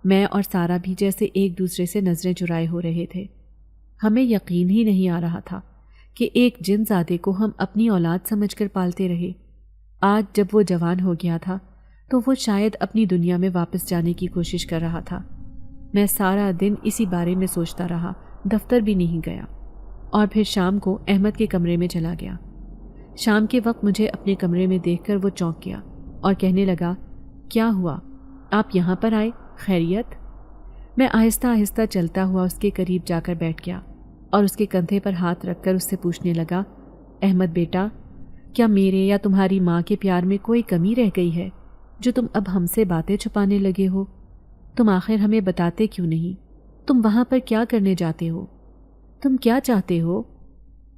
میں اور سارا بھی جیسے ایک دوسرے سے نظریں چرائے ہو رہے تھے۔ ہمیں یقین ہی نہیں آ رہا تھا کہ ایک جن زادے کو ہم اپنی اولاد سمجھ کر پالتے رہے۔ آج جب وہ جوان ہو گیا تھا تو وہ شاید اپنی دنیا میں واپس جانے کی کوشش کر رہا تھا۔ میں سارا دن اسی بارے میں سوچتا رہا، دفتر بھی نہیں گیا، اور پھر شام کو احمد کے کمرے میں چلا گیا۔ شام کے وقت مجھے اپنے کمرے میں دیکھ کر وہ چونک گیا اور کہنے لگا، کیا ہوا؟ آپ یہاں پر آئے، خیریت؟ میں آہستہ آہستہ چلتا ہوا اس کے قریب جا کر بیٹھ گیا اور اس کے کندھے پر ہاتھ رکھ کر اس سے پوچھنے لگا، احمد بیٹا، کیا میرے یا تمہاری ماں کے پیار میں کوئی کمی رہ گئی ہے جو تم اب ہم سے باتیں چھپانے لگے ہو؟ تم آخر ہمیں بتاتے کیوں نہیں؟ تم وہاں پر کیا کرنے جاتے ہو؟ تم کیا چاہتے ہو؟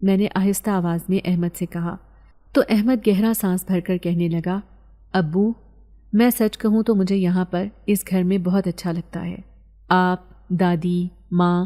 میں نے آہستہ آواز میں احمد سے کہا تو احمد گہرا سانس بھر کر کہنے لگا، ابو میں سچ کہوں تو مجھے یہاں پر اس گھر میں بہت اچھا لگتا ہے۔ آپ، دادی، ماں،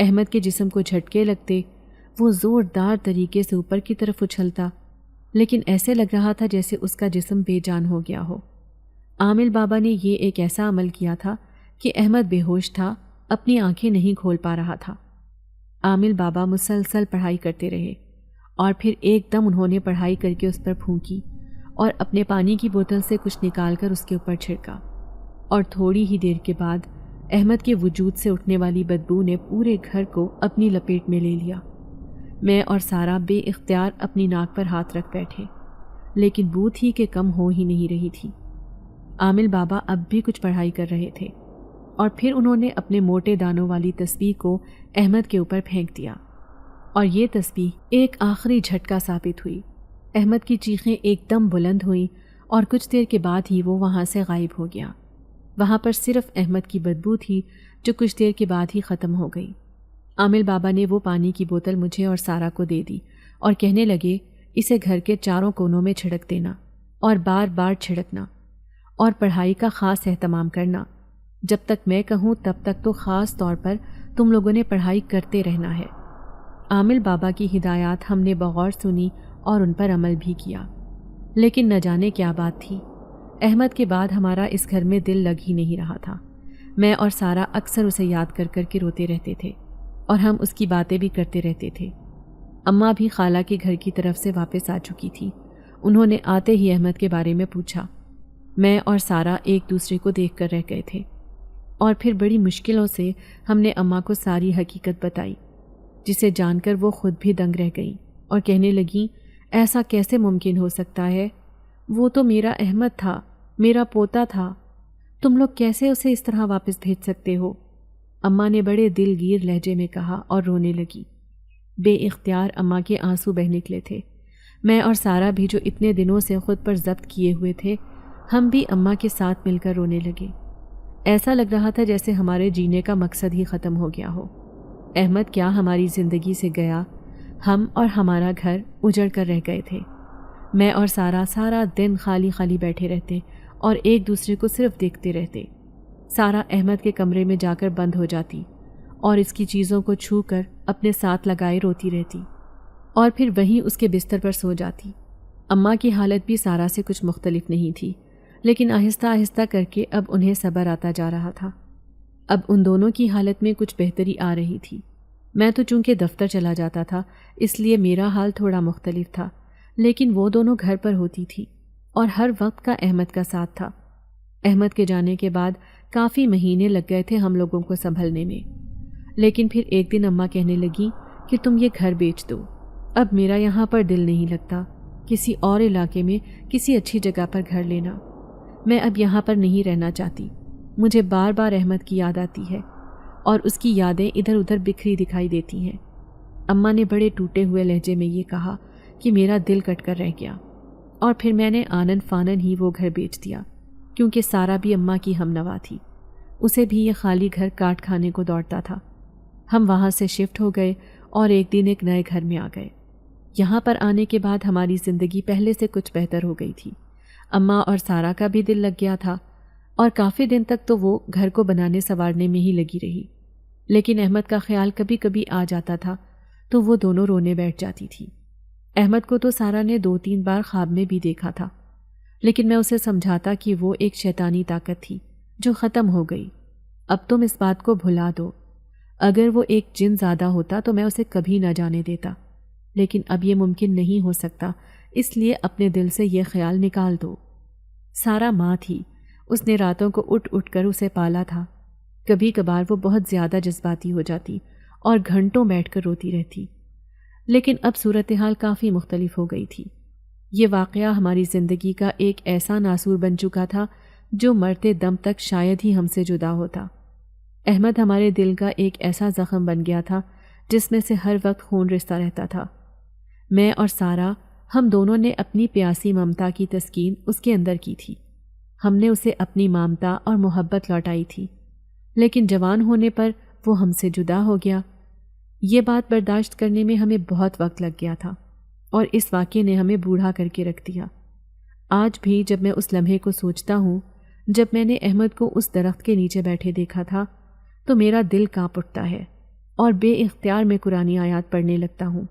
احمد کے جسم کو جھٹکے لگتے، وہ زوردار طریقے سے اوپر کی طرف اچھلتا، لیکن ایسے لگ رہا تھا جیسے اس کا جسم بے جان ہو گیا ہو۔ عامل بابا نے یہ ایک ایسا عمل کیا تھا کہ احمد بے ہوش تھا، اپنی آنکھیں نہیں کھول پا رہا تھا۔ عامل بابا مسلسل پڑھائی کرتے رہے اور پھر ایک دم انہوں نے پڑھائی کر کے اس پر پھونکی اور اپنے پانی کی بوتل سے کچھ نکال کر اس کے اوپر چھڑکا، اور تھوڑی ہی دیر کے بعد احمد کے وجود سے اٹھنے والی بدبو نے پورے گھر کو اپنی لپیٹ میں لے لیا۔ میں اور سارا بے اختیار اپنی ناک پر ہاتھ رکھ بیٹھے، لیکن بو تھی کہ کم ہو ہی نہیں رہی تھی۔ عامل بابا اب بھی کچھ پڑھائی کر رہے تھے، اور پھر انہوں نے اپنے موٹے دانوں والی تسبیح کو احمد کے اوپر پھینک دیا، اور یہ تسبیح ایک آخری جھٹکا ثابت ہوئی۔ احمد کی چیخیں ایک دم بلند ہوئیں اور کچھ دیر کے بعد ہی وہ وہاں سے غائب ہو گیا۔ وہاں پر صرف احمد کی بدبو تھی جو کچھ دیر کے بعد ہی ختم ہو گئی۔ عامل بابا نے وہ پانی کی بوتل مجھے اور سارا کو دے دی اور کہنے لگے، اسے گھر کے چاروں کونوں میں چھڑک دینا اور بار بار چھڑکنا، اور پڑھائی کا خاص اہتمام کرنا۔ جب تک میں کہوں تب تک تو خاص طور پر تم لوگوں نے پڑھائی کرتے رہنا ہے۔ عامل بابا کی ہدایات ہم نے بغور سنی اور ان پر عمل بھی کیا، لیکن نہ جانے کیا بات تھی، احمد کے بعد ہمارا اس گھر میں دل لگ ہی نہیں رہا تھا۔ میں اور سارا اکثر اسے یاد کر کر کے روتے رہتے تھے، اور ہم اس کی باتیں بھی کرتے رہتے تھے۔ اماں بھی خالہ کے گھر کی طرف سے واپس آ چکی تھی۔ انہوں نے آتے ہی احمد کے بارے میں پوچھا۔ میں اور سارا ایک دوسرے کو دیکھ کر رہ گئے تھے، اور پھر بڑی مشکلوں سے ہم نے اماں کو ساری حقیقت بتائی، جسے جان کر وہ خود بھی دنگ رہ گئیں اور کہنے لگیں، ایسا کیسے ممکن ہو سکتا ہے؟ وہ تو میرا احمد تھا، میرا پوتا تھا، تم لوگ کیسے اسے اس طرح واپس بھیج سکتے ہو؟ اماں نے بڑے دل گیر لہجے میں کہا اور رونے لگی۔ بے اختیار اماں کے آنسو بہہ نکلے تھے۔ میں اور سارا بھی جو اتنے دنوں سے خود پر ضبط کیے ہوئے تھے، ہم بھی اماں کے ساتھ مل کر رونے لگے۔ ایسا لگ رہا تھا جیسے ہمارے جینے کا مقصد ہی ختم ہو گیا ہو۔ احمد کیا ہماری زندگی سے گیا، ہم اور ہمارا گھر اجڑ کر رہ گئے تھے۔ میں اور سارا سارا دن خالی خالی بیٹھے رہتے اور ایک دوسرے کو صرف دیکھتے رہتے۔ سارا احمد کے کمرے میں جا کر بند ہو جاتی اور اس کی چیزوں کو چھو کر اپنے ساتھ لگائے روتی رہتی، اور پھر وہیں اس کے بستر پر سو جاتی۔ اماں کی حالت بھی سارا سے کچھ مختلف نہیں تھی، لیکن آہستہ آہستہ کر کے اب انہیں صبر آتا جا رہا تھا۔ اب ان دونوں کی حالت میں کچھ بہتری آ رہی تھی۔ میں تو چونکہ دفتر چلا جاتا تھا، اس لیے میرا حال تھوڑا مختلف تھا، لیکن وہ دونوں گھر پر ہوتی تھی اور ہر وقت کا احمد کا ساتھ تھا۔ احمد کے جانے کے بعد کافی مہینے لگ گئے تھے ہم لوگوں کو سنبھلنے میں، لیکن پھر ایک دن اماں کہنے لگی کہ تم یہ گھر بیچ دو، اب میرا یہاں پر دل نہیں لگتا، کسی اور علاقے میں کسی اچھی جگہ پر گھر لینا، میں اب یہاں پر نہیں رہنا چاہتی، مجھے بار بار احمد کی یاد آتی ہے اور اس کی یادیں ادھر ادھر بکھری دکھائی دیتی ہیں۔ اماں نے بڑے ٹوٹے ہوئے لہجے میں یہ کہا کہ میرا دل کٹ کر رہ گیا، اور پھر میں نے آنن فانن ہی وہ گھر بیچ دیا، کیونکہ سارا بھی اماں کی ہم نوا تھی، اسے بھی یہ خالی گھر کاٹ کھانے کو دوڑتا تھا۔ ہم وہاں سے شفٹ ہو گئے اور ایک دن ایک نئے گھر میں آ گئے۔ یہاں پر آنے کے بعد ہماری زندگی پہلے سے کچھ بہتر ہو گئی تھی۔ اماں اور سارا کا بھی دل لگ گیا تھا، اور کافی دن تک تو وہ گھر کو بنانے سنوارنے میں ہی لگی رہی، لیکن احمد کا خیال کبھی کبھی آ جاتا تھا تو وہ دونوں رونے بیٹھ جاتی تھی۔ احمد کو تو سارا نے 2-3 بار خواب میں بھی دیکھا تھا، لیکن میں اسے سمجھاتا کہ وہ ایک شیطانی طاقت تھی جو ختم ہو گئی، اب تم اس بات کو بھلا دو۔ اگر وہ ایک جن زیادہ ہوتا تو میں اسے کبھی نہ جانے دیتا، لیکن اب یہ ممکن نہیں ہو سکتا، اس لیے اپنے دل سے یہ خیال نکال دو۔ سارا ماں تھی، اس نے راتوں کو اٹھ اٹھ کر اسے پالا تھا۔ کبھی کبھار وہ بہت زیادہ جذباتی ہو جاتی اور گھنٹوں بیٹھ کر روتی رہتی، لیکن اب صورتحال کافی مختلف ہو گئی تھی۔ یہ واقعہ ہماری زندگی کا ایک ایسا ناسور بن چکا تھا جو مرتے دم تک شاید ہی ہم سے جدا ہوتا۔ احمد ہمارے دل کا ایک ایسا زخم بن گیا تھا جس میں سے ہر وقت خون رستا رہتا تھا۔ میں اور سارا، ہم دونوں نے اپنی پیاسی ممتا کی تسکین اس کے اندر کی تھی، ہم نے اسے اپنی مامتا اور محبت لوٹائی تھی، لیکن جوان ہونے پر وہ ہم سے جدا ہو گیا۔ یہ بات برداشت کرنے میں ہمیں بہت وقت لگ گیا تھا، اور اس واقعے نے ہمیں بوڑھا کر کے رکھ دیا۔ آج بھی جب میں اس لمحے کو سوچتا ہوں جب میں نے احمد کو اس درخت کے نیچے بیٹھے دیکھا تھا تو میرا دل کانپ اٹھتا ہے اور بے اختیار میں قرآنی آیات پڑھنے لگتا ہوں۔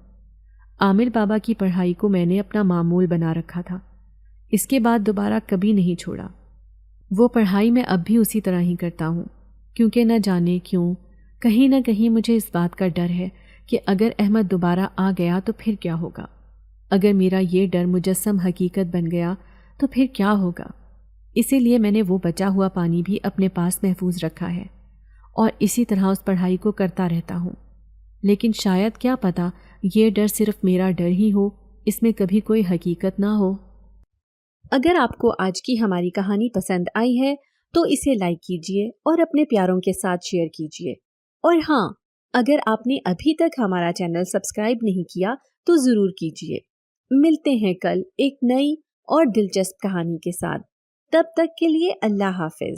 عامر بابا کی پڑھائی کو میں نے اپنا معمول بنا رکھا تھا، اس کے بعد دوبارہ کبھی نہیں چھوڑا۔ وہ پڑھائی میں اب بھی اسی طرح ہی کرتا ہوں، کیونکہ نہ جانے کیوں کہیں نہ کہیں مجھے اس بات کا ڈر ہے کہ اگر احمد دوبارہ آ گیا تو پھر کیا ہوگا۔ اگر میرا یہ ڈر مجسم حقیقت بن گیا تو پھر کیا ہوگا۔ اسی لیے میں نے وہ بچا ہوا پانی بھی اپنے پاس محفوظ رکھا ہے اور اسی طرح اس پڑھائی کو کرتا رہتا ہوں۔ لیکن شاید کیا پتہ یہ ڈر صرف میرا ڈر ہی ہو، اس میں کبھی کوئی حقیقت نہ ہو۔ اگر آپ کو آج کی ہماری کہانی پسند آئی ہے تو اسے لائک کیجیے اور اپنے پیاروں کے ساتھ شیئر کیجیے، اور ہاں، اگر آپ نے ابھی تک ہمارا چینل سبسکرائب نہیں کیا تو ضرور کیجیے۔ ملتے ہیں کل ایک نئی اور دلچسپ کہانی کے ساتھ، تب تک کے لیے اللہ حافظ۔